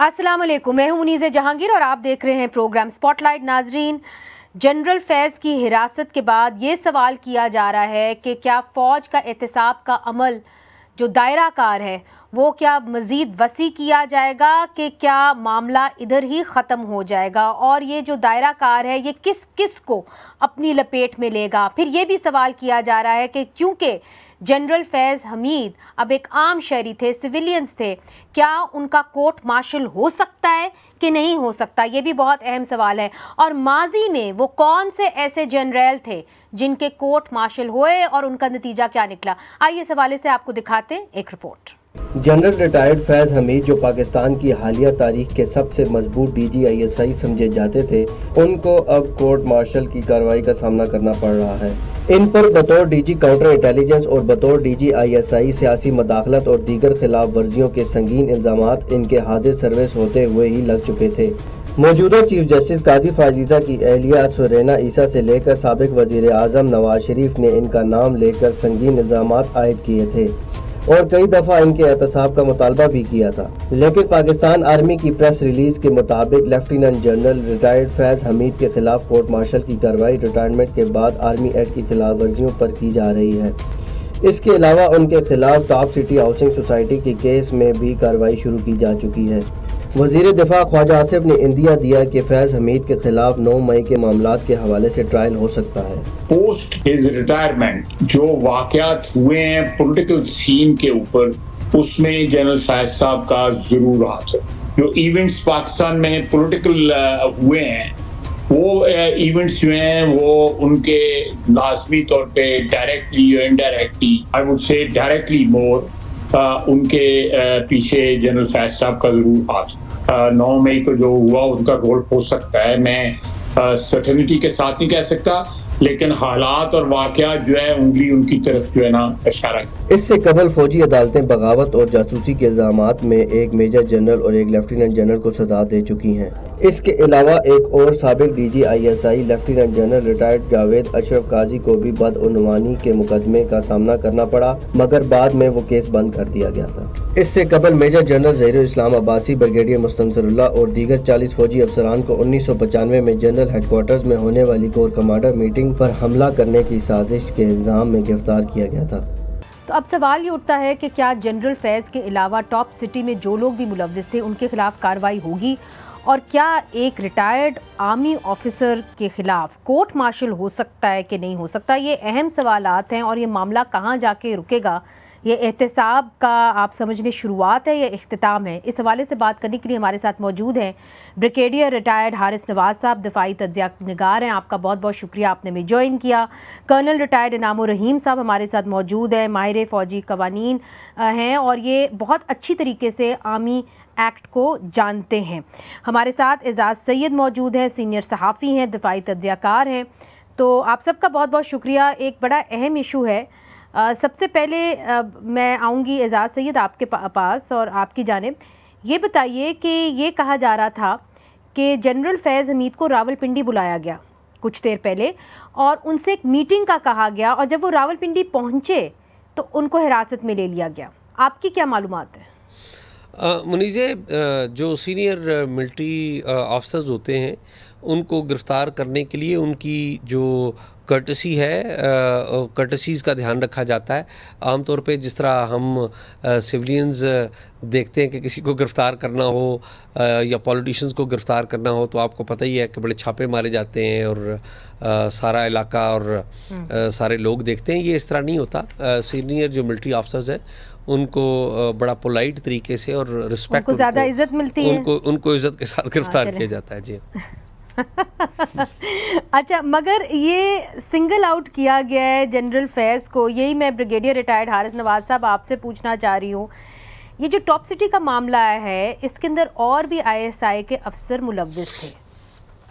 अस्सलाम वालेकुम, मैं हूं मुनीज़ जहांगीर और आप देख रहे हैं प्रोग्राम स्पॉटलाइट। नाजरीन, जनरल फैज़ की हिरासत के बाद ये सवाल किया जा रहा है कि क्या फ़ौज का एहतसाब का अमल जो दायरा कार है वो क्या मज़ीद वसी किया जाएगा कि क्या मामला इधर ही ख़त्म हो जाएगा, और ये जो दायरा कार है ये किस किस को अपनी लपेट में लेगा। फिर ये भी सवाल किया जा रहा है कि क्योंकि जनरल फैज़ हमीद अब एक आम शहरी थे, सिविलियंस थे, क्या उनका कोर्ट मार्शल हो सकता है कि नहीं हो सकता, ये भी बहुत अहम सवाल है। और माजी में वो कौन से ऐसे जनरल थे जिनके कोर्ट मार्शल हुए और उनका नतीजा क्या निकला, आइए इस हवाले से आपको दिखाते हैं एक रिपोर्ट। जनरल रिटायर्ड फैज़ हमीद, जो पाकिस्तान की हालिया तारीख के सबसे मजबूत DGISI समझे जाते थे, उनको अब कोर्ट मार्शल की कार्रवाई का सामना करना पड़ रहा है। इन पर बतौर DG काउंटर इंटेलिजेंस और बतौर DGISI सियासी मदाखलत और दीगर खिलाफ वर्जियों के संगीन इल्ज़ामात इनके हाजिर सर्विस होते हुए ही लग चुके थे। मौजूदा चीफ जस्टिस काजी फाजीजा की अहलिया सुरैना ईसा से लेकर साबिक वजीर आज़म नवाज शरीफ ने इनका नाम लेकर संगीन इल्ज़ामात आयद किए थे और कई दफ़ा इनके एहतसाब का मुतालबा भी किया था, लेकिन पाकिस्तान आर्मी की प्रेस रिलीज के मुताबिक लेफ्टिनेंट जनरल रिटायर्ड फैज़ हमीद के खिलाफ कोर्ट मार्शल की कार्रवाई रिटायरमेंट के बाद आर्मी एक्ट की खिलाफ वर्जियों पर की जा रही है। इसके अलावा उनके खिलाफ टॉप सिटी हाउसिंग सोसाइटी के केस में भी कार्रवाई शुरू की जा चुकी है। वज़ीर दिफा ख्वाजा आसिफ ने इंदिया दिया कि फैज़ हमीद के खिलाफ 9 मई के मामलात के हवाले से ट्रायल हो सकता है। पोस्ट हिज रिटायरमेंट जो वाक़यात हुए हैं पॉलिटिकल सीन के ऊपर, उसमें जनरल फैज़ साहब का जरूर हाथ है। जो इवेंट्स पाकिस्तान में पॉलिटिकल हुए हैं, वो इवेंट्स जो हैं वो उनके लाजमी तौर पे डायरेक्टली या indirectly, I would say directly more, उनके पीछे जनरल फैज़ साहब का जरूर हाथ। 9 मई को जो हुआ उनका रोल हो सकता है, मैं सर्टेनिटी के साथ नहीं कह सकता, लेकिन हालात और वाक़यात जो है उंगली उनकी तरफ जो है ना इशारा कर। इससे कबल फौजी अदालतें बगावत और जासूसी के इल्ज़ामात में एक मेजर जनरल और एक लेफ्टिनेंट जनरल को सजा दे चुकी हैं। इसके अलावा एक और साबिक DGISI lieutenant general retired Javed Ashraf Qazi को भी बदउनवानी के मुकदमे का सामना करना पड़ा, मगर बाद में वो केस बंद कर दिया गया था। इससे कबल मेजर जनरल ज़हीरुल इस्लाम अब्बासी, ब्रिगेडियर मुस्तनसरुल्लाह और दीगर 40 फौजी अफसरान को 1995 में जनरल हेडक्वार्टर्स में होने वाली कोर कमांडर मीटिंग पर हमला करने की साजिश के इल्ज़ाम में गिरफ्तार किया गया था। तो अब सवाल ये उठता है कि क्या जनरल फैज़ के अलावा टॉप सिटी में जो लोग भी मुलव्विस थे उनके खिलाफ कार्रवाई होगी, और क्या एक रिटायर्ड आर्मी ऑफिसर के खिलाफ कोर्ट मार्शल हो सकता है कि नहीं हो सकता। ये अहम सवालात हैं और ये मामला कहाँ जाके रुकेगा, ये एहतसाब का आप समझने शुरुआत है या इख्तिताम है। इस हवाले से बात करने के लिए हमारे साथ मौजूद हैं ब्रिगेडियर रिटायर्ड हारिस नवाज साहब, दिफाई तज्ज़िया निगार हैं। आपका बहुत बहुत शुक्रिया, आपने भी ज्वाइन किया। कर्नल रिटायर्ड इनामुर रहीम साहब हमारे साथ मौजूद हैं, माहिर फ़ौजी कवानीन हैं और ये बहुत अच्छी तरीके से आर्मी एक्ट को जानते हैं। हमारे साथ एजाज़ सैयद मौजूद हैं, सीनियर सहाफ़ी हैं, दिफाई तज्ज़ियाकार हैं। तो आप सबका बहुत बहुत शुक्रिया। एक बड़ा अहम इशू है, सबसे पहले मैं आऊँगी एजाज़ सैयद आपके पास और आपकी जानिब। ये बताइए कि ये कहा जा रहा था कि जनरल फैज़ हमीद को रावलपिंडी बुलाया गया कुछ देर पहले और उनसे एक मीटिंग का कहा गया, और जब वो रावलपिंडी पहुँचे तो उनको हिरासत में ले लिया गया। आपकी क्या मालूमात है? मुनीज़े, जो सीनियर मिलिट्री ऑफिसर्स होते हैं उनको गिरफ़्तार करने के लिए उनकी जो कर्टसी है, कर्टसीज़ का ध्यान रखा जाता है। आमतौर पे जिस तरह हम सिविलियंस देखते हैं कि किसी को गिरफ़्तार करना हो या पॉलिटिशियंस को गिरफ़्तार करना हो तो आपको पता ही है कि बड़े छापे मारे जाते हैं और सारा इलाका और सारे लोग देखते हैं। ये इस तरह नहीं होता। सीनियर जो मिलिट्री ऑफिसर्स हैं उनको बड़ा पोलाइट तरीके से और रिस्पेक्ट, उनको ज़्यादा इज्जत मिलती है, उनको इज्जत के साथ गिरफ़्तार किया जाता है। जी अच्छा, मगर ये सिंगल आउट किया गया है जनरल फैज़ को, यही मैं ब्रिगेडियर रिटायर्ड हारिस नवाज साहब आपसे पूछना चाह रही हूँ। ये जो टॉप सिटी का मामला है इसके अंदर और भी ISI के अफसर मुलव्विस थे,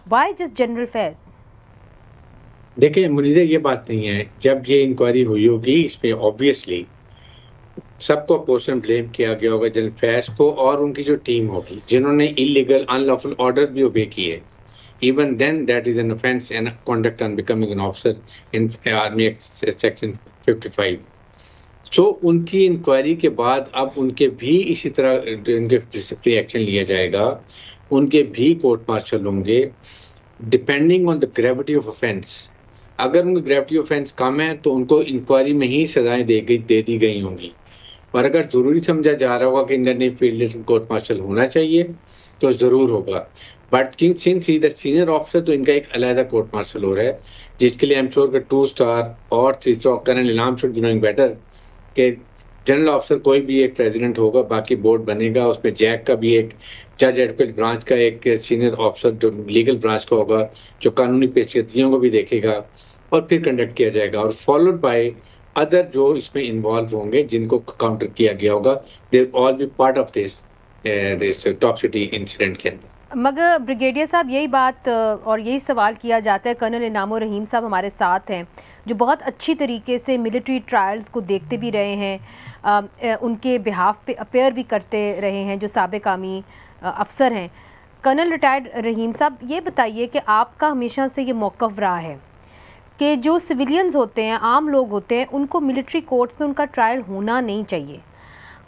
वाई जस्ट जनरल फैज़? देखिए मुनीज़े, ये बात नहीं है। जब ये इंक्वायरी हुई होगी इस पे ऑब्वियसली सबको पोर्शन ब्लेम किया गया होगा जनरल फैज़ को और उनकी जो टीम होगी जिन्होंने इलीगल अनलॉफुल ऑर्डर भी ओबे किए। Even then, that is an offence and conduct on becoming an officer in Army Act Section 55. सो उनकी इंक्वायरी के बाद अब उनके भी इसी तरह उनके डिसिप्लिनरी एक्शन लिया जाएगा, उनके भी कोर्ट मार्शल होंगे depending on the gravity of offence. अगर उनकी ग्रेविटी ऑफेंस कम है तो उनको इंक्वायरी में ही सजाएं दे दी गई होंगी, और अगर जरूरी समझा जा रहा होगा कि इनका फील्ड कोर्ट मार्शल होना चाहिए तो जरूर होगा। But since he the senior officer, तो इनका एक अलग कोर्ट मार्शल हो रहा है, जिसके लिए आई एम श्योर 2 स्टार और 3 स्टार कर्नल इनाम शुड बी नोइंग बेटर कि जनरल ऑफिसर कोई भी एक प्रेसिडेंट होगा, बाकी बोर्ड बनेगा, उसमें जैक का भी एक जज एडवोकेट ब्रांच का एक सीनियर ऑफिसर जो लीगल ब्रांच का होगा, जो कानूनी पेशकदगियों को भी देखेगा, और फिर कंडक्ट किया जाएगा, और फॉलोड बाय अदर जो इसमें इन्वॉल्व होंगे जिनको काउंटर किया गया होगा। They all B part of this top city incident के अंदर। मगर ब्रिगेडियर साहब, यही बात और यही सवाल किया जाता है, कर्नल इनाम उर रहीम साहब हमारे साथ हैं जो बहुत अच्छी तरीके से मिलिट्री ट्रायल्स को देखते भी रहे हैं, उनके बिहाफ पे अपेयर भी करते रहे हैं, जो साबिक आर्मी अफसर हैं। कर्नल रिटायर्ड रहीम साहब, ये बताइए कि आपका हमेशा से ये मौक़िफ़ रहा है कि जो सिविलियंस होते हैं, आम लोग होते हैं, उनको मिलिट्री कोर्ट्स में उनका ट्रायल होना नहीं चाहिए।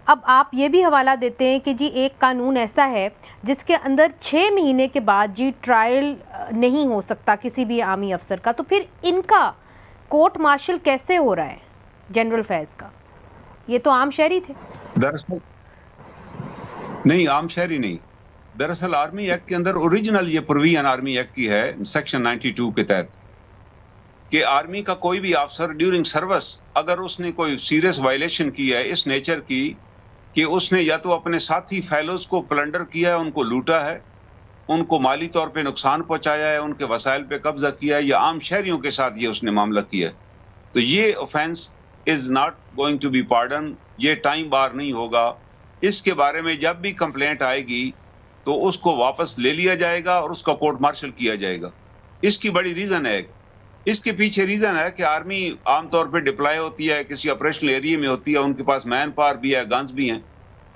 अब आप ये भी हवाला देते हैं कि जी एक कानून ऐसा है जिसके अंदर 6 महीने के बाद जी ट्रायल नहीं हो सकता किसी भी आर्मी अफसर का, तो फिर इनका कोर्ट मार्शल कैसे हो रहा है जनरल फैज़ का? ये तो आम शहरी थे। दरअसल नहीं, आम शहरी नहीं, दरअसल आर्मी एक्ट के अंदर ओरिजिनल ये प्रोविजन आर्मी एक्ट की है सेक्शन 92 के तहत कि आर्मी का कोई भी अफसर ड्यूरिंग सर्विस अगर उसने कोई सीरियस वायलेशन की है इस नेचर की कि उसने या तो अपने साथी फेलोज को प्लंडर किया है, उनको लूटा है, उनको माली तौर पे नुकसान पहुंचाया है, उनके वसाइल पे कब्जा किया है, या आम शहरियों के साथ ये उसने मामला किया है, तो ये offence is not going to be pardon, ये टाइम बार नहीं होगा। इसके बारे में जब भी कंप्लेंट आएगी तो उसको वापस ले लिया जाएगा और उसका कोर्ट मार्शल किया जाएगा। इसकी बड़ी रीजन है, इसके पीछे रीजन है कि आर्मी आमतौर पे डिप्लॉय होती है, किसी ऑपरेशनल एरिया में होती है, उनके पास मैन पावर भी है, गन्स भी हैं,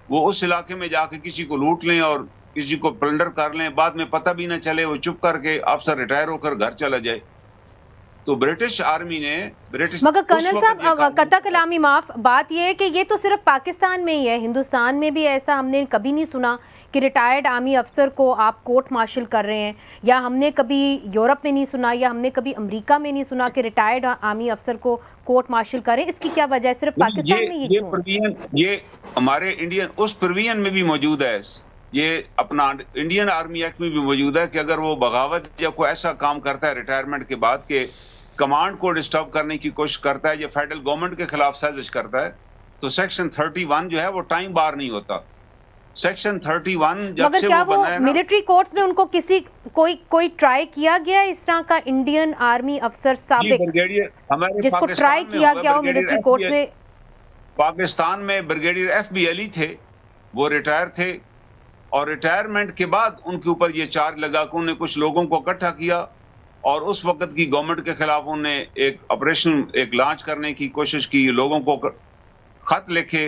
वो उस इलाके में जाके किसी को लूट लें और किसी को प्लंडर कर लें, बाद में पता भी ना चले, वो चुप करके अफसर रिटायर होकर घर चला जाए। तो ब्रिटिश आर्मी ने मगर कर्नल साहब, कता कलामी माफ, बात यह है कि ये तो सिर्फ पाकिस्तान में ही है, हिंदुस्तान में भी ऐसा हमने कभी नहीं सुना कि रिटायर्ड आर्मी अफसर को आप कोर्ट मार्शल कर रहे हैं, या हमने कभी यूरोप में नहीं सुना, या हमने कभी अमेरिका में नहीं सुना कि रिटायर्ड आर्मी अफसर को कोर्ट मार्शल करें। इसकी क्या वजह है, सिर्फ पाकिस्तान में ये प्रोविजन ये हमारे इंडियन उस प्रोविजन में भी मौजूद है, ये अपना इंडियन आर्मी एक्ट में भी मौजूद है कि अगर वो बगावत या कोई ऐसा काम करता है रिटायरमेंट के बाद के कमांड को डिस्टर्ब करने की कोशिश करता है या फेडरल गवर्नमेंट के खिलाफ साजिश करता है, तो सेक्शन 31 जो है वो टाइम बार नहीं होता। सेक्शन 31 जब से वो बना है ना, मिलिट्री कोर्ट्स में उनको कोई ट्राई किया गया इस तरह का इंडियन आर्मी अफसर साबिक जिसको ट्राई किया गया हो मिलिट्री कोर्ट्स में? पाकिस्तान में ब्रिगेडियर FB अली थे, वो रिटायर थे, और रिटायरमेंट के बाद उनके ऊपर ये चार्ज लगा कि उन्होंने कुछ लोगों को इकट्ठा किया और उस वक्त की गवर्नमेंट के खिलाफ उन्होंने एक ऑपरेशन लॉन्च करने की कोशिश की, लोगों को खत लिखे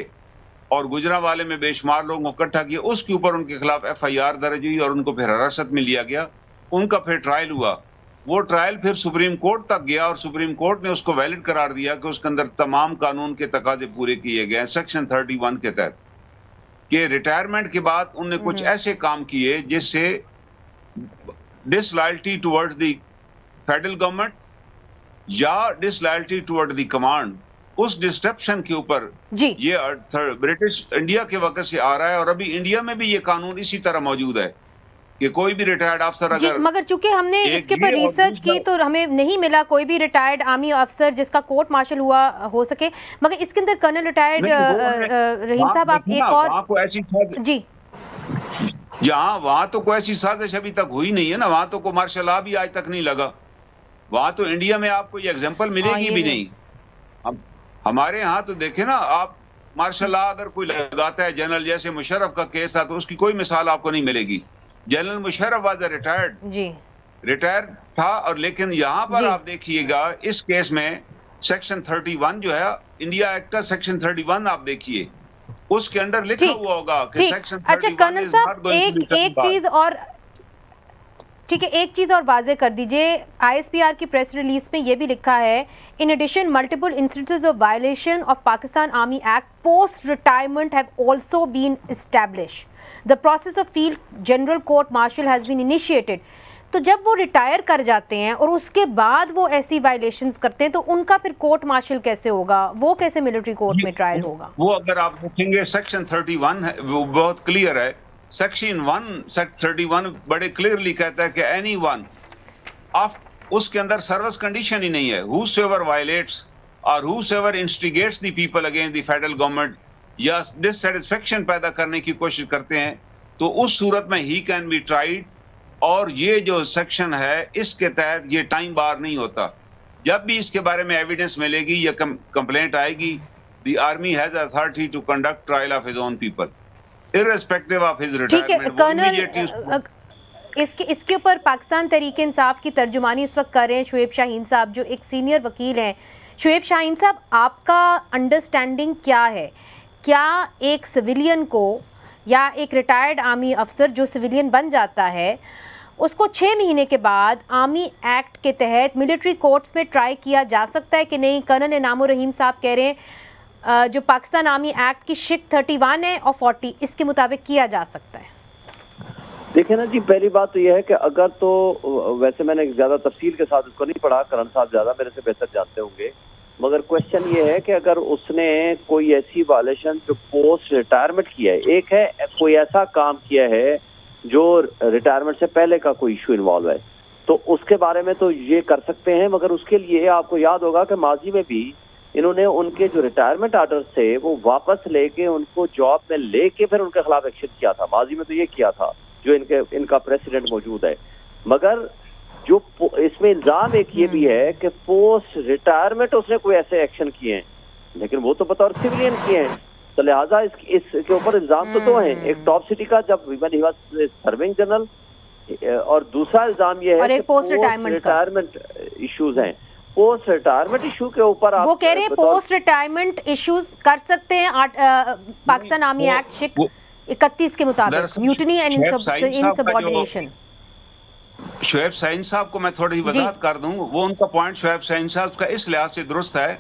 और गुजरांवाले में बेशुमार लोगों को इकट्ठा किया, उसके ऊपर उनके खिलाफ FIR दर्ज हुई और उनको फिर हिरासत में लिया गया, उनका फिर ट्रायल हुआ। वो ट्रायल फिर सुप्रीम कोर्ट तक गया और सुप्रीम कोर्ट ने उसको वैलिड करार दिया कि उसके अंदर तमाम कानून के तकाजे पूरे किए गए हैं सेक्शन 31 के तहत, कि रिटायरमेंट के बाद उन्होंने कुछ ऐसे काम किए जिससे disloyalty towards the federal government या डिसलॉयल्टी टुवर्ड द कमांड, उस डिस्ट्रप्शन के ऊपर ये ब्रिटिश इंडिया के वक्त से आ रहा है, और अभी इंडिया में भी ये कानून इसी तरह मौजूद है कि कोई भी रिटायर्ड अफसर अगर, मगर चूंकि हमने इसके पर रिसर्च की तो हमें नहीं मिला कोई भी रिटायर्ड आर्मी अफसर जिसका कोर्ट मार्शल हुआ हो सके। मगर इसके अंदर कर्नल रिटायर्ड रहीम साहब, आप एक और ऐसी जी वहां तो कोई ऐसी साजिश अभी तक हुई नहीं है ना, वहां तो कोई मार्शल लॉ भी आज तक नहीं लगा, वहां तो इंडिया में आपको ये एग्जांपल मिलेगी भी नहीं। अब हमारे यहाँ तो देखे ना आप, मार्शल लॉ अगर कोई लगाता है, जनरल जैसे मुशर्रफ का केस था तो उसकी कोई मिसाल आपको नहीं मिलेगी। जनरल मुशर्रफ वाज रिटायर्ड था, और लेकिन यहाँ पर आप देखिएगा इस केस में सेक्शन 31 जो है इंडिया एक्ट का सेक्शन 31 आप देखिए, उसके अंदर लिखा हुआ होगा कि सेक्शन 31 कर्नल साहब एक चीज और ठीक है, एक चीज़ और वाजे कर दीजिए, ISPR की प्रेस रिलीज में ये भी लिखा है, in addition multiple instances of violation of Pakistan army act post retirement have also been established, the process of field general court martial has been initiated. तो जब वो रिटायर कर जाते हैं और उसके बाद वो ऐसी वायलेशंस करते हैं तो उनका फिर कोर्ट मार्शल कैसे होगा, वो कैसे मिलिट्री कोर्ट में ट्रायल होगा? वो अगर आप देखेंगे सेक्शन 31 है, वो बहुत क्लियर है। सेक्शन 31 बड़े क्लियरली कहता है कि एनी वन उसके अंदर सर्विस कंडीशन ही नहीं है, whosoever violates और whosoever instigates the people against the federal government या डिससैटिस्फैक्शन पैदा करने की कोशिश करते हैं तो उस सूरत में ही कैन बी ट्राइड। और ये जो सेक्शन है इसके तहत ये टाइम बार नहीं होता। जब भी इसके बारे में एविडेंस मिलेगी या कंप्लेंट आएगी, the army has authority to conduct trial of his own people irrespective of his retirement. इसके ऊपर पाकिस्तान तहरीक इंसाफ की तर्जुमानी इस वक्त कर रहे हैं शुएब शाहीन साहब, जो एक सीनियर वकील हैं। शुएब शाहीन साहब, आपका अंडरस्टैंडिंग क्या है, क्या एक सिविलियन को या एक रिटायर्ड आर्मी अफसर जो सिविलियन बन जाता है उसको 6 महीने के बाद आर्मी एक्ट के तहत मिलिट्री कोर्ट्स में ट्राई किया जा सकता है कि नहीं? कर्नल इनाम उर रहीम साहब कह रहे हैं जो पाकिस्तान आर्मी एक्ट की शिक 31 है और 40 इसके मुताबिक किया जा सकता है। देखिए ना जी, पहली बात तो यह है कि अगर तो वैसे मैंने ज़्यादा तफसील के साथ इसको नहीं पढ़ा, करण साहब ज़्यादा मेरे से बेहतर जानते होंगे, मगर क्वेश्चन ये है कि अगर उसने कोई ऐसी वायलेशन जो पोस्ट रिटायरमेंट किया है, एक है कोई ऐसा काम किया है जो रिटायरमेंट से पहले का कोई इशू इन्वॉल्व है, तो उसके बारे में तो ये कर सकते हैं। मगर उसके लिए आपको याद होगा कि माजी में भी इन्होंने उनके जो रिटायरमेंट आर्डर थे वो वापस लेके उनको जॉब में लेके फिर उनके खिलाफ एक्शन किया था। माजी में तो ये किया था जो इनका प्रेसिडेंट मौजूद है। मगर जो इसमें इल्जाम एक ये भी है कि पोस्ट रिटायरमेंट उसने कोई ऐसे एक्शन किए हैं, लेकिन वो तो बतौर सिविलियन किए हैं, तो लिहाजा इसके ऊपर इल्जाम तो 2 हैं। एक टॉप सिटी का जब सर्विंग जनरल, और दूसरा इल्जाम ये है कि पोस्ट रिटायरमेंट इश्यूज हैं। पोस्ट रिटायरमेंट इशू के ऊपर वो कह रहे हैं पोस्ट रिटायरमेंट इश्यूज कर सकते हैं पाकिस्तान आर्मी एक्ट 31 के मुताबिक, म्यूटिनी एंड इनसबऑर्डिनेशन। शुएब शाहीन साहब को मैं थोड़ी वजाहत कर दूं, वो उनका पॉइंट शुएब शाहीन साहब का इस लिहाज से दुरुस्त है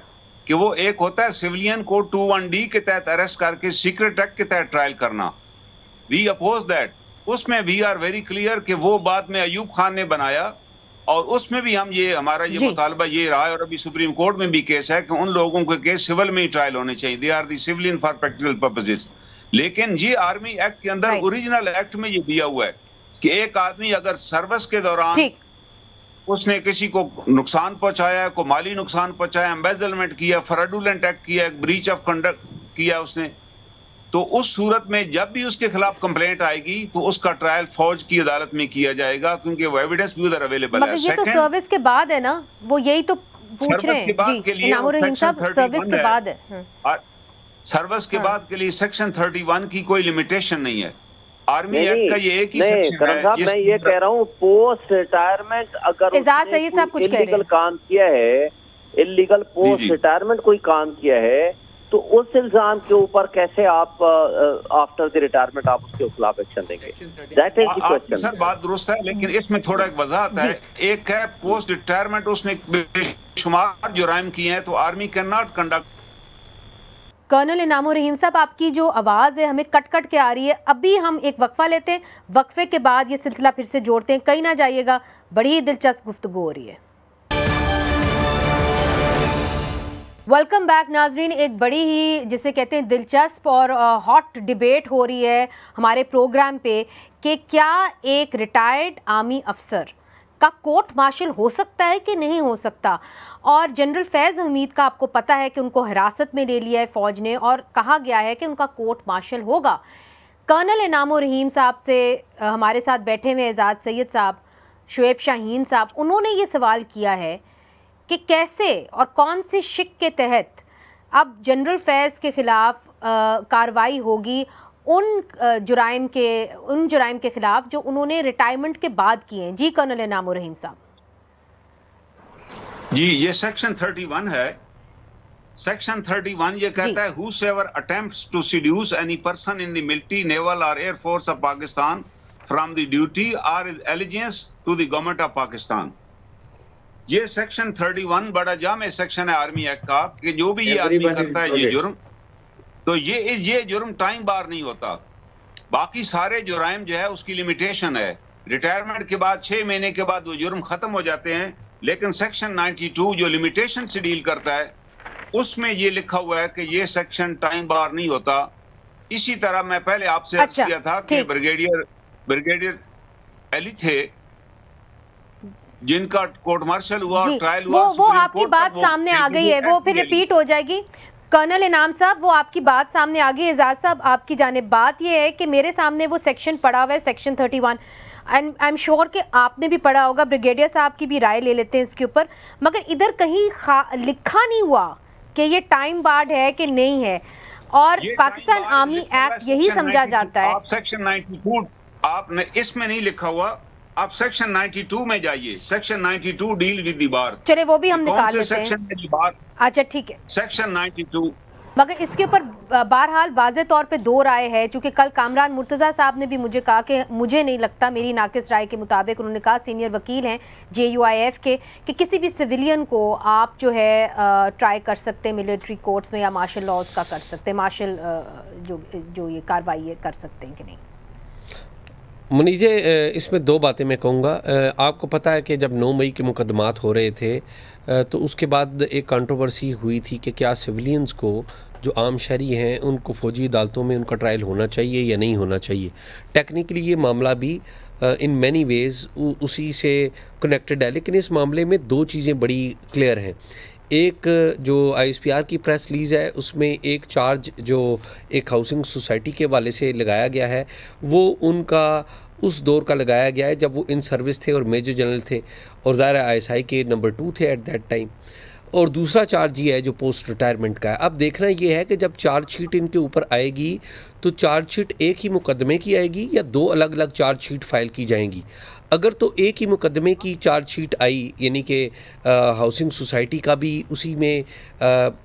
कि वो एक होता है सिविलियन को 21D के तहत अरेस्ट करके सीक्रेट एक्ट के तहत ट्रायल करना, वी अपोज दैट। उसमें वी आर वेरी क्लियर कि वो बाद में अयूब खान ने बनाया और उसमें भी हम ये हमारा ये मुतालबा ये रहा, और अभी सुप्रीम कोर्ट में भी केस है कि उन लोगों के केस सिविल में ही ट्रायल होने चाहिए, they are the civilian for practical purposes. लेकिन ये आर्मी एक्ट के अंदर ओरिजिनल एक्ट में ये दिया हुआ है कि एक आदमी अगर सर्विस के दौरान उसने किसी को नुकसान पहुंचाया, को माली नुकसान पहुंचाया, एम्बेजलमेंट किया, फ्रॉडुलेंट एक्ट किया, ब्रीच ऑफ कंडक्ट किया उसने, तो उस सूरत में जब भी उसके खिलाफ कंप्लेंट आएगी तो उसका ट्रायल फौज की अदालत में किया जाएगा, क्योंकि वो एविडेंस भी उधर अवेलेबल है। ये तो सर्विस के बाद है ना, वो यही तो पूछ रहे हैं जी, इनाम उर रहीम साहब, सर्विस के बाद है। सर्विस के बाद के लिए सेक्शन 31 की कोई लिमिटेशन नहीं है। आर्मी एक्ट का ये एक ही सेक्शन है। मैं ये कह रहा हूँ पोस्ट रिटायरमेंट अगर इलीगल काम किया है, इलीगल पोस्ट रिटायरमेंट कोई काम किया है, तो उस इल्जाम के ऊपर कैसे आप आफ्टर द रिटायरमेंट आप उसके खिलाफ एक्शन देंगे? That is the question. Sir बात दुरुस्त है, लेकिन इसमें थोड़ा एक वजाहत है। एक है पोस्ट रिटायरमेंट उसने बेशुमार जुराइम किए हैं, तो army can not conduct. Colonel Inam ur रहीम साहब, आपकी जो आवाज़ है हमें कट कट के आ रही है, अभी हम एक वक्फा लेते हैं, वक्फे के बाद ये सिलसिला फिर से जोड़ते हैं, कहीं ना जाइएगा, बड़ी ही दिलचस्प गुफ्तगू हो रही है। वेलकम बैक नाजरीन, एक बड़ी ही जिसे कहते हैं दिलचस्प और हॉट डिबेट हो रही है हमारे प्रोग्राम पे कि क्या एक रिटायर्ड आर्मी अफसर का कोर्ट मार्शल हो सकता है कि नहीं हो सकता। और जनरल फैज़ हमीद का आपको पता है कि उनको हिरासत में ले लिया है फ़ौज ने और कहा गया है कि उनका कोर्ट मार्शल होगा। कर्नल इनाम उर रहीम साहब से हमारे साथ बैठे हुए एजाज सैयद साहब, शुएब शाहीन साहब, उन्होंने ये सवाल किया है कि कैसे और कौन सी शिक के तहत अब जनरल फैज़ के ख़िलाफ़ कार्रवाई होगी उन जुराइम के खिलाफ जो उन्होंने रिटायरमेंट के बाद किए हैं। जी कर्नल इनाम उर रहीम साहब। जी ये सेक्शन 31 है। सेक्शन 31 ये कहता है whosoever attempts to seduce any person in the military, naval or air force of Pakistan from the duty or allegiance to the government of Pakistan. ये सेक्शन 31 बड़ा जामे सेक्शन है आर्मी एक्ट का कि जो भी ये आदमी करता है ये जुर्म, तो ये जुर्म टाइम बार नहीं होता। बाकी सारे जुराइम जो है उसकी लिमिटेशन है, रिटायरमेंट के बाद 6 महीने के बाद वो जुर्म खत्म हो जाते हैं। लेकिन सेक्शन 92 जो लिमिटेशन से डील करता है उसमें ये लिखा हुआ है कि ये सेक्शन टाइम बार नहीं होता। इसी तरह मैं पहले आपसे अर्ज किया था कि ब्रिगेडियर एली थे जिनका कोर्ट मार्शल हुआ, ट्रायल हुआ, वो आपकी बात सामने आ गई है, वो फिर रिपीट हो जाएगी। कर्नल इनाम साहब, वो आपकी बात सामने आ गई। एजाज साहब, आपकी जानिब बात ये है कि मेरे सामने वो सेक्शन पड़ा हुआ है, section 31, and I am sure कि आपने भी पढ़ा होगा। ब्रिगेडियर साहब की भी राय ले लेते हैं इसके ऊपर, मगर इधर कहीं लिखा नहीं हुआ कि ये टाइम बार्ड है कि नहीं है, और पाकिस्तान आर्मी एक्ट यही समझा जाता है। आप सेक्शन 92 आपने इसमें नहीं लिखा हुआ, आप सेक्शन 92 में जाइए। Section 92 deal with the bar. चले वो भी हम निकाल लेते हैं। अच्छा ठीक है, सेक्शन 92। मगर इसके ऊपर बहरहाल वाज़े तौर पे 2 राय है, चूंकि कल कामरान मुर्तज़ा साहब ने भी मुझे कहा कि मुझे नहीं लगता, मेरी नाकिस राय के मुताबिक, उन्होंने कहा सीनियर वकील हैं JUIF के, कि किसी भी सिविलियन को आप जो है ट्राई कर सकते हैं मिलिट्री कोर्ट्स में या मार्शल लॉज का कर सकते हैं, मार्शल जो ये कार्रवाई कर सकते हैं कि नहीं। मुनीजे, इसमें 2 बातें मैं कहूँगा। आपको पता है कि जब 9 मई के मुकदमात हो रहे थे तो उसके बाद एक कंट्रोवर्सी हुई थी कि क्या सिविलियंस को, जो आम शहरी हैं, उनको फ़ौजी अदालतों में उनका ट्रायल होना चाहिए या नहीं होना चाहिए। टेक्निकली ये मामला भी इन मैनी वेज़ उसी से कनेक्टेड है, लेकिन इस मामले में 2 चीज़ें बड़ी क्लियर हैं। एक जो ISPR की प्रेस रिलीज़ है उसमें एक चार्ज जो एक हाउसिंग सोसाइटी के हवाले से लगाया गया है वो उनका उस दौर का लगाया गया है जब वो इन सर्विस थे और मेजर जनरल थे, और ज़ाहिर ISI के नंबर 2 थे एट दैट टाइम। और दूसरा चार्ज ये है जो पोस्ट रिटायरमेंट का है। अब देखना ये है कि जब चार्जशीट इनके ऊपर आएगी तो चार्जशीट एक ही मुकदमे की आएगी या 2 अलग अलग चार्जशीट फ़ाइल की जाएंगी। अगर तो एक ही मुकदमे की चार्जशीट आई, यानी कि हाउसिंग सोसाइटी का भी उसी में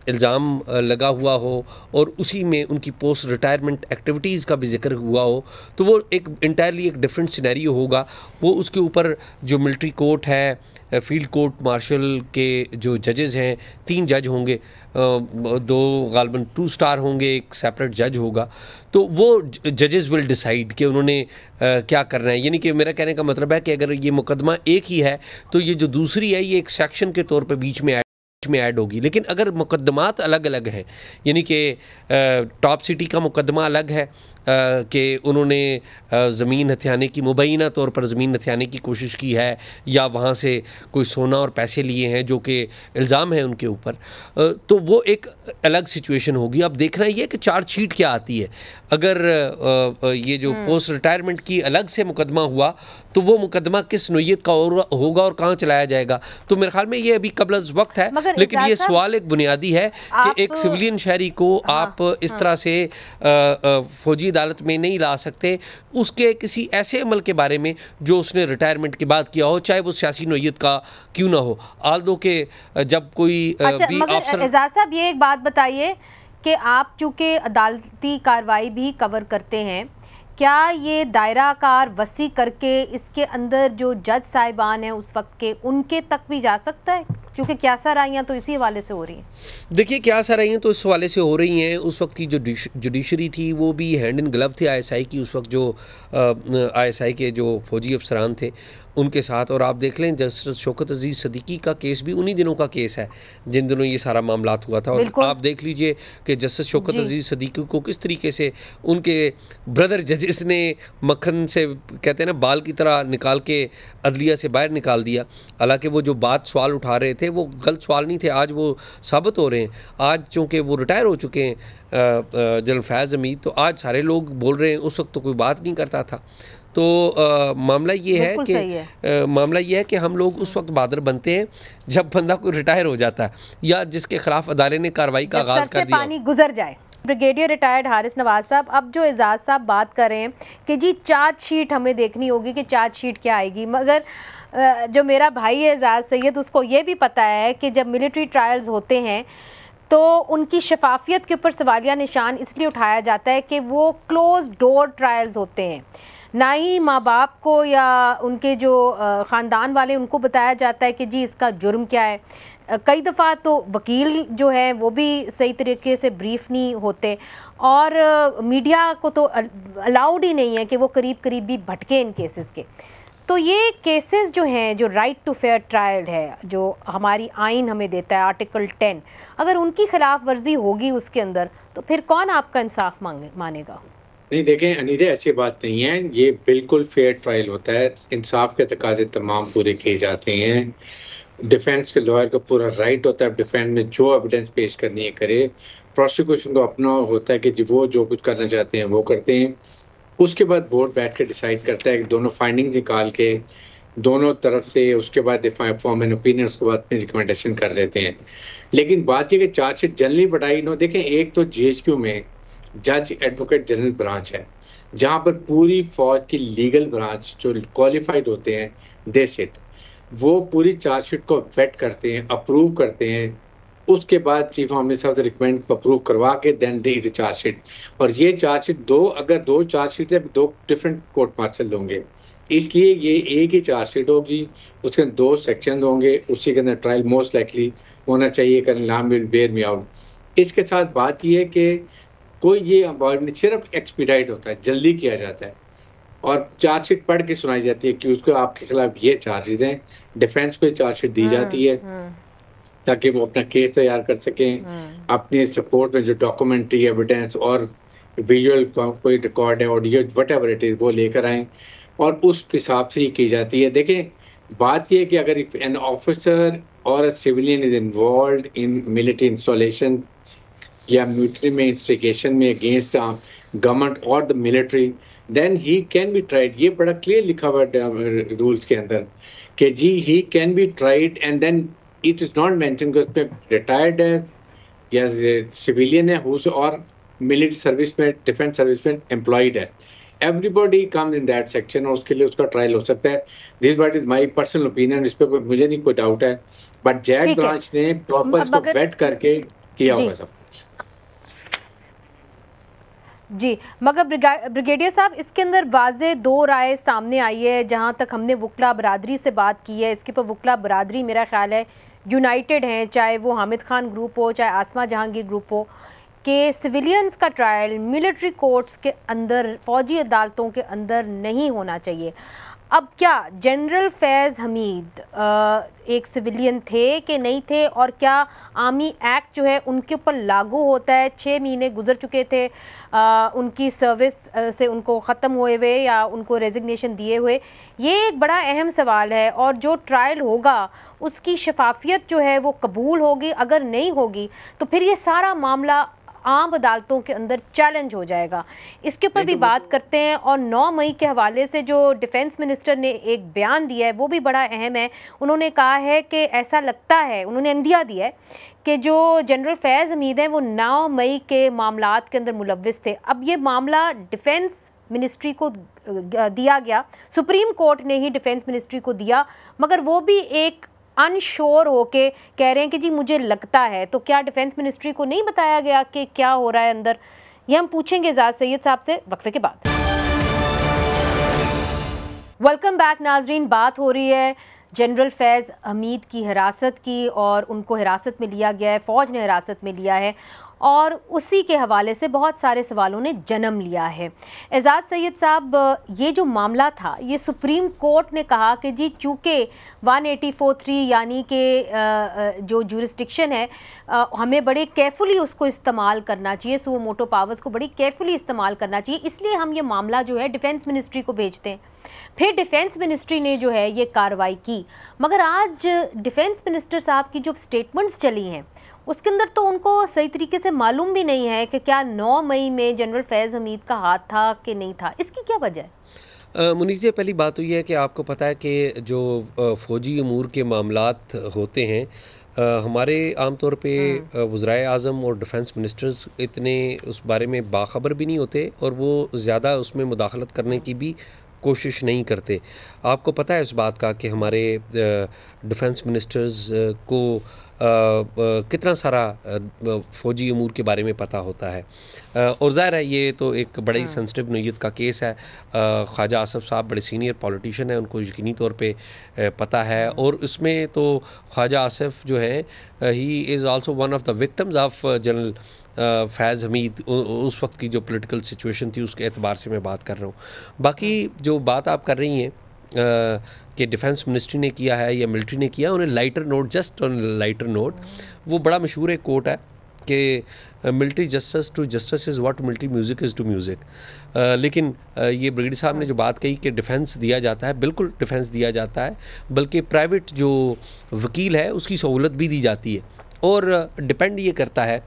इल्ज़ाम लगा हुआ हो और उसी में उनकी पोस्ट रिटायरमेंट एक्टिविटीज़ का भी जिक्र हुआ हो, तो वो एक इंटायरली एक डिफरेंट सिनेरियो होगा। वो उसके ऊपर जो मिलिट्री कोर्ट है, फील्ड कोर्ट मार्शल के जो जजेज़ हैं, 3 जज होंगे, 2 गालबन 2 स्टार होंगे, एक सेपरेट जज होगा, तो वो जजेस विल डिसाइड कि उन्होंने क्या करना है। यानी कि मेरा कहने का मतलब है कि अगर ये मुकदमा एक ही है तो ये जो दूसरी है ये एक सेक्शन के तौर पे बीच में ऐड होगी। लेकिन अगर मुकदमात अलग अलग हैं, यानी कि टॉप सिटी का मुकदमा अलग है कि उन्होंने ज़मीन हथियाने की, मुबैना तौर पर ज़मीन हथियाने की कोशिश की है या वहाँ से कोई सोना और पैसे लिए हैं जो कि इल्ज़ाम है उनके ऊपर, तो वो एक अलग सिचुएशन होगी। अब देखना ये है कि चार्जशीट क्या आती है। अगर ये जो पोस्ट रिटायरमेंट की अलग से मुकदमा हुआ तो वो मुकदमा किस नोयत का होगा और कहाँ चलाया जाएगा, तो मेरे ख्याल में ये अभी कबल वक्त है। लेकिन ये सवाल एक बुनियादी है कि एक सिविलियन शहरी को आप इस तरह से फौजी अदालत में नहीं ला सकते उसके किसी ऐसे अमल के बारे में जो उसने रिटायरमेंट के बाद किया हो, चाहे वो सियासी नोयत का क्यों ना हो। आल्दो के जब कोई भी अफसर। एजाज साहब, ये एक बात बताइए कि आप चूँकि अदालती कार्रवाई भी कवर करते हैं, क्या ये दायरा कार वसी करके इसके अंदर जो जज साहिबान हैं उस वक्त के, उनके तक भी जा सकता है? क्योंकि क्या साराइयाँ तो इसी हवाले से हो रही हैं। देखिए, क्या साराइयाँ तो इस हवाले से हो रही हैं। उस वक्त की जो जुडिशरी थी वो भी हैंड इन ग्लव थे ISI की। उस वक्त जो ISI के जो फौजी अफसरान थे उनके साथ, और आप देख लें जस्टिस शौकत अजीज़ सदीकी का केस भी उन्हीं दिनों का केस है जिन दिनों ये सारा मामला हुआ था। और आप देख लीजिए कि जस्टिस शौकत अजीज़ सदीकी को किस तरीके से उनके ब्रदर जजेस ने मक्खन से, कहते हैं ना, बाल की तरह निकाल के अदलिया से बाहर निकाल दिया। हालांकि वो जो बात सवाल उठा रहे थे वो गलत सवाल नहीं थे, आज वो साबित हो रहे हैं। आज चूँकि वो रिटायर हो चुके हैं जनरल फैज़ हमीद, तो आज सारे लोग बोल रहे हैं उस वक्त तो कोई बात नहीं करता था। तो मामला ये है कि हम लोग उस वक्त बहादुर बनते हैं जब बंदा कोई रिटायर हो जाता है या जिसके खिलाफ अदालत ने कार्रवाई का आगाज़ कर दिया, पानी गुजर जाए। ब्रिगेडियर रिटायर्ड हारिस नवाज साहब, अब जो एजाज साहब बात कर रहे हैं कि जी चार्जशीट हमें देखनी होगी कि चार्जशीट क्या आएगी, मगर जो मेरा भाई है एजाज सैयद, उसको ये भी पता है कि जब मिलिट्री ट्रायल्स होते हैं तो उनकी शफाफियत के ऊपर सवालिया निशान इसलिए उठाया जाता है कि वो क्लोज डोर ट्रायल्स होते हैं। ना ही माँ बाप को या उनके जो ख़ानदान वाले उनको बताया जाता है कि जी इसका जुर्म क्या है। कई दफ़ा तो वकील जो है वो भी सही तरीके से ब्रीफ नहीं होते और मीडिया को तो अलाउड ही नहीं है कि वो करीब करीब भी भटके इन केसेस के। तो ये केसेस जो हैं, जो राइट टू फेयर ट्रायल है, जो हमारी आइन हमें देता है आर्टिकल 10, अगर उनकी खिलाफ वर्जी होगी उसके अंदर, तो फिर कौन आपका इंसाफ मानेगा? नहीं देखें अनीता, ऐसी बात नहीं है, ये बिल्कुल फेयर ट्रायल होता है, इंसाफ के तकाजे तमाम पूरे किए जाते हैं। डिफेंस के लॉयर का पूरा राइट होता है डिफेंस में जो एविडेंस पेश करनी है करे। प्रोसिक्यूशन को अपना होता है कि वो जो कुछ करना चाहते हैं वो करते हैं। उसके बाद बोर्ड बैठ के डिसाइड करता है कि दोनों फाइंडिंग निकाल के दोनों तरफ से, उसके बाद फॉर्म एन ओपिनियन, उसके बाद अपनी रिकमेंडेशन कर लेते हैं। लेकिन बात यह कि चार्जशीट जनरली बढ़ाई नो, देखें एक तो GHQ में जज एडवोकेट जनरल ब्रांच है, जहां पर पूरी फौज की लीगल ब्रांच जो क्वालिफाइड होते हैं दे सिट, वो पूरी चार्जशीट को वेट करते हैं, अप्रूव करते हैं। उसके बाद चीफ ऑफ मिनिस्टर रिकमेंड को अप्रूव करवा के देन दे चार्जशीट। और ये चार्जशीट अगर दो चार्जशीट है, दो डिफरेंट कोर्ट मार्शल होंगे, इसलिए ये एक ही चार्जशीट होगी, उसके अंदर 2 सेक्शन होंगे, उसी के अंदर ट्रायल मोस्ट लाइकली होना चाहिए। नाम विल बेयर मी आउट। इसके साथ बात यह है कि कोई ये अवॉइड सिर्फ एक्सपीडाइट होता है, जल्दी किया जाता है और चार्जशीट पढ़ के सुनाई जाती है कि उसको आपके खिलाफ ये चार्जेस हैं। डिफेंस को चार्जशीट दी जाती है ताकि वो अपना केस तैयार कर सकें, अपने सपोर्ट में जो डॉक्यूमेंट्री एविडेंस और विजुअल कोई रिकॉर्ड है, ऑडियो व्हाटएवर इट इज, वो लेकर आए और उस हिसाब से ही की जाती है। देखें बात यह कि अगर an officer or civilian is involve in military installation या मिलिट्री में इंस्टिगेशन में against government or the military, then he can be tried. ये बड़ा क्लियर लिखा हुआ रूल्स के अंदर कि जी he can be tried and then it is not mention कि उसमें रिटायर्ड है या सिविलियन है और मिलिट्री सर्विस में, डिफेंस सर्विस में एम्प्लॉयड है। Everybody comes in that section और उसके लिए उसका ट्रायल हो सकता है। This what is my personal opinion, इस पे मुझे नहीं कोई डाउट है, बट जैक ब्रांच ने प्रॉपर इसको वेट करके किया होगा सब जी। मगर ब्रिगेडियर साहब, इसके अंदर वाज़े 2 राय सामने आई है। जहां तक हमने वकला बरादरी से बात की है, इसके पर वकला बरादरी मेरा ख्याल है यूनाइटेड हैं, चाहे वो हामिद खान ग्रुप हो, चाहे आसमा जहांगीर ग्रुप हो, कि सिविलियंस का ट्रायल मिलिट्री कोर्ट्स के अंदर, फौजी अदालतों के अंदर नहीं होना चाहिए। अब क्या जनरल फैज़ हमीद एक सिविलियन थे कि नहीं थे, और क्या आर्मी एक्ट जो है उनके ऊपर लागू होता है? 6 महीने गुजर चुके थे उनकी सर्विस से, उनको ख़त्म हुए हुए या उनको रेजिग्नेशन दिए हुए। ये एक बड़ा अहम सवाल है और जो ट्रायल होगा उसकी शफाफियत जो है वो कबूल होगी, अगर नहीं होगी तो फिर ये सारा मामला आम अदालतों के अंदर चैलेंज हो जाएगा। इसके ऊपर भी बात करते हैं। और 9 मई के हवाले से जो डिफेंस मिनिस्टर ने एक बयान दिया है वो भी बड़ा अहम है। उन्होंने कहा है कि ऐसा लगता है, उन्होंने अंदिया दिया है कि जो जनरल फैज़ हमीद हैं वो 9 मई के मामलात के अंदर मुलव्विस थे। अब ये मामला डिफेंस मिनिस्ट्री को दिया गया, सुप्रीम कोर्ट ने ही डिफेंस मिनिस्ट्री को दिया, मगर वो भी एक अनश्योर होके कह रहे हैं कि जी मुझे लगता है। तो क्या डिफेंस मिनिस्ट्री को नहीं बताया गया कि क्या हो रहा है अंदर? ये हम पूछेंगे एजाज सैयद साहब से वक्फे के बाद। वेलकम बैक नाजरीन। बात हो रही है जनरल फैज़ हमीद की हिरासत की, और उनको हिरासत में लिया गया है, फ़ौज ने हिरासत में लिया है, और उसी के हवाले से बहुत सारे सवालों ने जन्म लिया है। एजाज सैयद साहब, ये जो मामला था ये सुप्रीम कोर्ट ने कहा कि जी चूँकि 1843 यानी कि जो जुरिस्डिक्शन है हमें बड़े केयरफुली उसको इस्तेमाल करना चाहिए, सुओ मोटो पावर्स को बड़ी केयरफुली इस्तेमाल करना चाहिए, इसलिए हम ये मामला जो है डिफेंस मिनिस्ट्री को भेजते हैं। फिर डिफेंस मिनिस्ट्री ने जो है ये कार्रवाई की, मगर आज डिफेंस मिनिस्टर साहब की जो स्टेटमेंट्स चली हैं उसके अंदर तो उनको सही तरीके से मालूम भी नहीं है कि क्या 9 मई में जनरल फैज़ हमीद का हाथ था कि नहीं था। इसकी क्या वजह है? मुनीज़, पहली बात तो ये है कि आपको पता है कि जो फ़ौजी अमूर के मामलात होते हैं, हमारे आम तौर पे वज़राए आज़म और डिफेंस मिनिस्टर्स इतने उस बारे में बाखबर भी नहीं होते और वो ज़्यादा उसमें मुदाखलत करने की भी कोशिश नहीं करते। आपको पता है इस बात का कि हमारे डिफेंस मिनिस्टर्स को कितना सारा फ़ौजी अमूर के बारे में पता होता है, और ज़ाहिर है ये तो एक बड़ा ही सेंसिटिव नोयत का केस है। ख्वाजा आसिफ साहब बड़े सीनियर पॉलिटिशियन हैं, उनको यकीनी तौर पे पता है, और इसमें तो ख्वाजा आसिफ जो है he is also one of the victims of general Faiz Hameed. उस वक्त की जो पॉलिटिकल सिचुएशन थी उसके एतबार से मैं बात कर रहा हूँ। बाकी जो बात आप कर रही हैं कि डिफेंस मिनिस्ट्री ने किया है या मिलिट्री ने किया, उन्हें lighter note, just on lighter note, वो बड़ा मशहूर एक कोट है कि military justice to justice is what military music is to music. लेकिन ये ब्रिगेडियर साहब ने जो बात कही कि डिफेंस दिया जाता है, बिल्कुल डिफेंस दिया जाता है, बल्कि प्राइवेट जो वकील है उसकी सहूलत भी दी जाती है, और डिपेंड ये करता है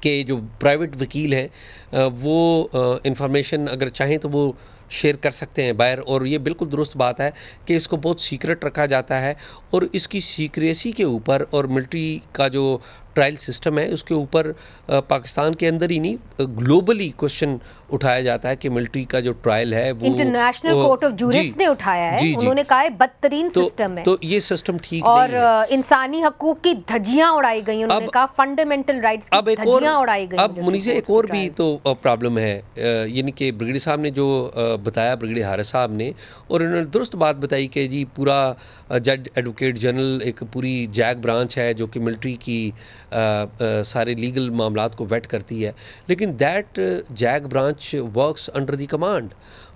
कि जो प्राइवेट वकील हैं वो इंफॉर्मेशन अगर चाहें तो वो शेयर कर सकते हैं बाहर, और ये बिल्कुल दुरुस्त बात है कि इसको बहुत सीक्रेट रखा जाता है, और इसकी सीक्रेसी के ऊपर और मिलिट्री का जो ट्रायल सिस्टम है उसके ऊपर पाकिस्तान के अंदर ही नहीं ग्लोबली क्वेश्चन उठाया जाता है कि मिलिट्री का जो ट्रायल है वो इंटरनेशनल कोर्ट ऑफ जूरिस्ट ने उठाया है। उन्होंने कहा है बदतरीन सिस्टम है, तो ये सिस्टम ठीक और नहीं है। इंसानी हकूक की धज्जियां उड़ाई गई, उन्होंने कहा फंडामेंटल राइट्स की धज्जियां उड़ाई गई। अब मुनीज़ एक और भी तो प्रॉब्लम है, यानी कि ब्रिगेडियर साहब ने जो बताया, ब्रिगेडियर हारिस साहब ने, और उन्होंने दुरुस्त बात बताई कि जी पूरा जज एडवोकेट जनरल एक पूरी जैग ब्रांच है जो कि मिलिट्री की सारे लीगल मामलात को वेट करती है, लेकिन that zag branch works under the command.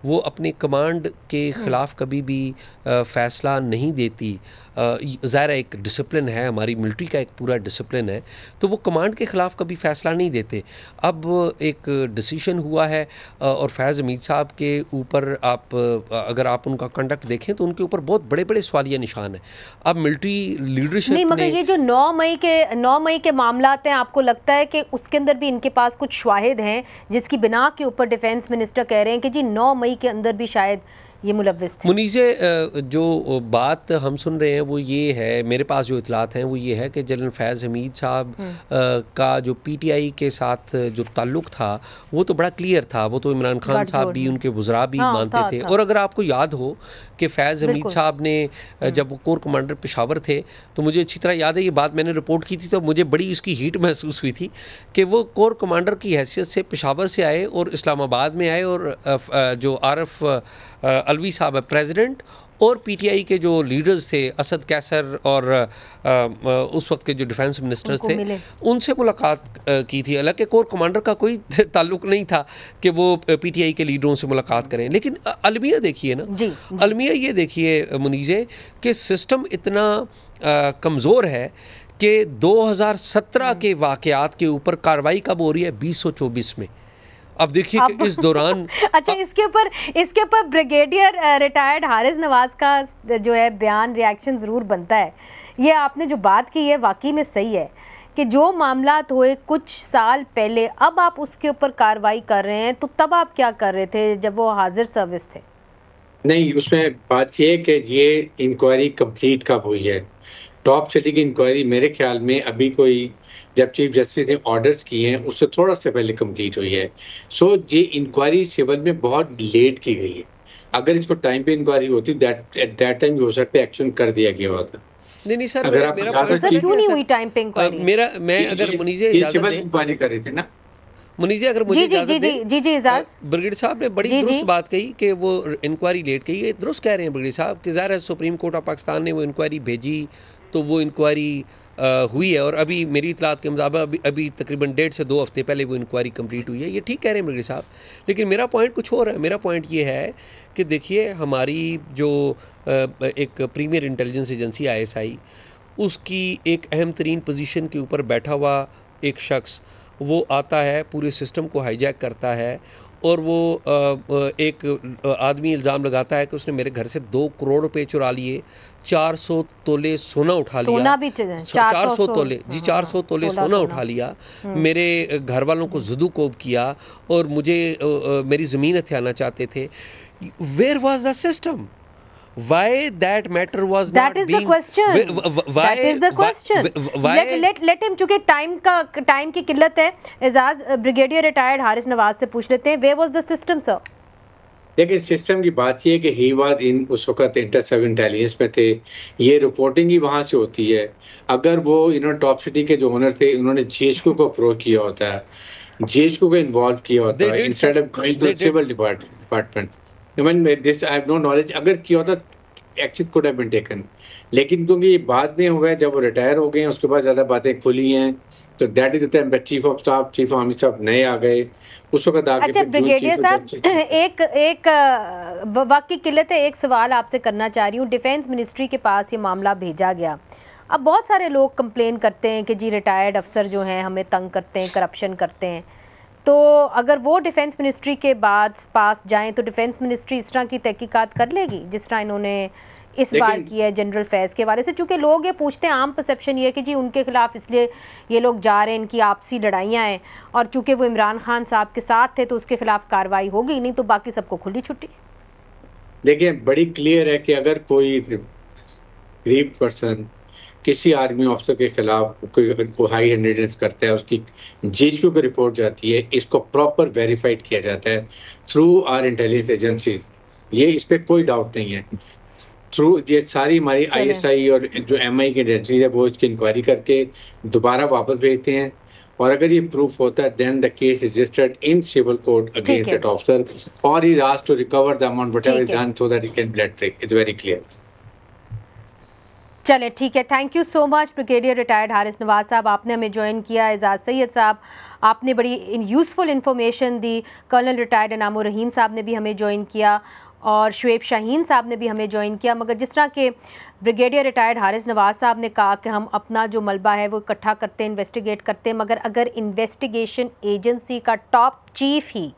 वो अपने कमांड के ख़िलाफ़ कभी भी फ़ैसला नहीं देती। ज़ाहिर एक डिसिप्लिन है, हमारी मिलिट्री का एक पूरा डिसिप्लिन है, तो वो कमांड के ख़िलाफ़ कभी फ़ैसला नहीं देते। अब एक डिसीशन हुआ है और फैज़ हमीद साहब के ऊपर आप अगर आप उनका कंडक्ट देखें तो उनके ऊपर बहुत बड़े बड़े सवालिया निशान हैं। अब मिलिट्री लीडरशिप नहीं, मगर ये जो 9 मई के मामलात हैं, आपको लगता है कि उसके अंदर भी इनके पास कुछ शाहिद हैं जिसकी बिना के ऊपर डिफेंस मिनिस्टर कह रहे हैं कि जी 9 मई के अंदर भी शायद ये मुलव्विस थे? मुनीज़े जो बात हम सुन रहे हैं वो ये है, मेरे पास जो इतलात हैं वो ये है कि जनरल फैज़ हमीद साहब का जो पीटीआई के साथ जो ताल्लुक़ था वो तो बड़ा क्लियर था। वो तो इमरान खान साहब भी, उनके वज़रा भी मानते थे। और अगर आपको याद हो कि फैज़ हमीद साहब ने जब वो कोर कमांडर पेशावर थे तो मुझे अच्छी तरह याद है, ये बात मैंने रिपोर्ट की थी तो मुझे बड़ी इसकी हीट महसूस हुई थी कि वो कोर कमांडर की हैसियत से पेशावर से आए और इस्लामाबाद में आए, और जो आरफ अलवी साहब है प्रेसिडेंट, और पीटीआई के जो लीडर्स थे असद कैसर और उस वक्त के जो डिफेंस मिनिस्टर्स थे उनसे मुलाकात की थी। हालांकि कोर कमांडर का कोई ताल्लुक नहीं था कि वो पीटीआई के लीडरों से मुलाकात करें। लेकिन अलमिया देखिए ना, अलमिया ये देखिए मुनीज़े कि सिस्टम इतना कमज़ोर है कि 2017 के वाक़यात के ऊपर कार्रवाई कब हो रही है? 2024 में। अब देखिए कि इस दौरान अच्छा, इसके ऊपर ब्रिगेडियर रिटायर्ड हारिस नवाज का जो है बयान, रिएक्शन ज़रूर बनता है। ये आपने जो बात की है वाकई में सही है कि जो मामलात हुए कुछ साल पहले, अब आप उसके ऊपर कार्रवाई कर रहे हैं, तो तब आप क्या कर रहे थे जब वो हाजिर सर्विस थे? नहीं, उसमें बात ये कि ये इंक्वायरी कंप्लीट कब हुई है। टॉप सिटी की इंक्वायरी मेरे ख्याल में अभी कोई, जब चीफ जस्टिस ने ऑर्डर्स किए हैं उससे थोड़ा से पहले कंप्लीट हुई है। सो ये इंक्वायरी सिविल में बहुत लेट की गई है। अगर इसको टाइम पे इंक्वायरी होती एट दैट टाइम हो सकता है एक्शन कर दिया गया होता। नहीं सर, मेरा क्यों नहीं हुई टाइम पे इंक्वायरी? मैं अगर मुनीज़े इजाज़त दें, इंक्वायरी कर रहे थे ना मुनीज़े, अगर मुझे इजाज़त दें। जी इजाज़। ब्रिगेडियर साहब ने बड़ी दुरुस्त बात कही कि वो इंक्वायरी लेट कही है। दुरुस्त कह रहे हैं ब्रिगेडियर साहब कि ज़ाहिर है सुप्रीम कोर्ट ऑफ पाकिस्तान ने वो इंक्वायरी भेजी तो वो इंक्वायरी हुई है, और अभी मेरी इतलात के मुताबिक अभी तकरीबन 1.5 से 2 हफ्ते पहले वो इंक्वायरी कंप्लीट हुई है। ये ठीक कह रहे हैं ब्रिगेडियर साहब, लेकिन मेरा पॉइंट कुछ और है। मेरा पॉइंट ये है कि देखिए हमारी जो एक प्रीमियर इंटेलिजेंस एजेंसी ISI, उसकी एक अहम तरीन पोजीशन के ऊपर बैठा हुआ एक शख्स वो आता है, पूरे सिस्टम को हाईजैक करता है, और वो एक आदमी इल्ज़ाम लगाता है कि उसने मेरे घर से 2 करोड़ रुपए चुरा लिए, 400 तोले सोना उठा लिया, 400 तोले, जी 400 तोले सोना उठा लिया, मेरे घर वालों को ज़ुदूकोब किया, और मुझे मेरी ज़मीन हथियाना चाहते थे। Where was the system? Why that matter was that not is being? The question. Why? That is the question. Why? Let him, चूँकि टाइम की किल्लत है, एजाज ब्रिगेडियर रिटायर्ड हारिस नवाज से पूछ लेते हैं, where was the system, sir? देखिए सिस्टम की बात ये है कि ही वाज इन उस वक्त इंटर सब इंटेलिजेंस में थे, ये रिपोर्टिंग ही वहां से होती है। अगर वो टॉप सिटी के जो ओनर थे उन्होंने जीएचक्यू को अप्रोच किया होता है, जीएचक्यू को इन्वॉल्व किया होता है instead of going to civil department. Even this I have no knowledge, अगर किया होता action could have been taken, लेकिन क्योंकि ये बाद में हो गया जब वो रिटायर हो गए हैं उसके बाद ज्यादा बातें खुली हैं, तो that is the time chief of staff, chief army staff नए आ गए उस वक्त आगे। अच्छा ब्रिगेडियर साहब, एक वक्त की किल्लत है, एक सवाल आपसे करना चाह रही हूँ। डिफेंस मिनिस्ट्री के पास ये मामला भेजा गया, अब बहुत सारे लोग कंप्लेन करते हैं कि जी रिटायर्ड अफसर जो हैं हमें तंग करते हैं, करप्शन करते हैं, तो अगर वो डिफेंस मिनिस्ट्री के बाद पास जाएं तो डिफेंस मिनिस्ट्री इस तरह की तहकीकात कर लेगी जिस तरह इन्होंने इस बार की है जनरल फैज़ के हवाले से? चूँकि लोग ये पूछते हैं, आम परसेप्शन ये है कि जी उनके खिलाफ इसलिए ये लोग जा रहे हैं, इनकी आपसी लड़ाइयाँ हैं, और चूँकि वो इमरान खान साहब के साथ थे तो उसके खिलाफ कार्रवाई होगी, नहीं तो बाकी सबको खुली छुट्टी। देखिए बड़ी क्लियर है कि अगर कोई गरीब पर्सन किसी आर्मी ऑफिसर के खिलाफ कोई हाई हैंडेडनेस करता है, उसकी जीएचक्यू को रिपोर्ट जाती है, इसको प्रॉपर वेरीफाइड किया जाता है थ्रू आवर इंटेलिजेंस एजेंसीज, ये इस पर कोई डाउट नहीं है। थ्रू ये सारी हमारी आईएसआई और जो एमआई की एजेंसी है वो इसकी इंक्वायरी करके दोबारा वापस भेजते हैं, और अगर ये प्रूफ होता है then the case is registered in civil court against that officer, और he is asked to recover the amount whatever is done so that he can be let free. It's very clear. चले ठीक है, thank you so much brigadier retired Haris Nawaz sahab, आपने हमें join किया। एजाज सैयद साहब, आपने बड़ी यूज़फुल इन्फॉर्मेशन दी। कर्नल रिटायर्ड इनामुर रहीम साहब ने भी हमें ज्वाइन किया, और शुएब शाहीन साहब ने भी हमें ज्वाइन किया। मगर जिस तरह के ब्रिगेडियर रिटायर्ड हारिस नवाज साहब ने कहा कि हम अपना जो मलबा है वो इकट्ठा करते हैं, इन्वेस्टिगेट करते हैं, मगर अगर इन्वेस्टिगेशन एजेंसी का टॉप चीफ ही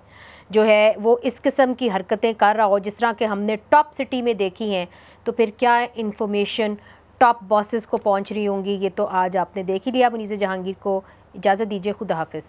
जो है वो इस किस्म की हरकतें कर रहा हो जिस तरह के हमने टॉप सिटी में देखी हैं, तो फिर क्या इन्फॉर्मेशन टॉप बॉसेस को पहुंच रही होंगी, ये तो आज आपने देख ही लिया। मुनीज़ जहांगीर को इजाज़त दीजिए, खुदा हाफिज़।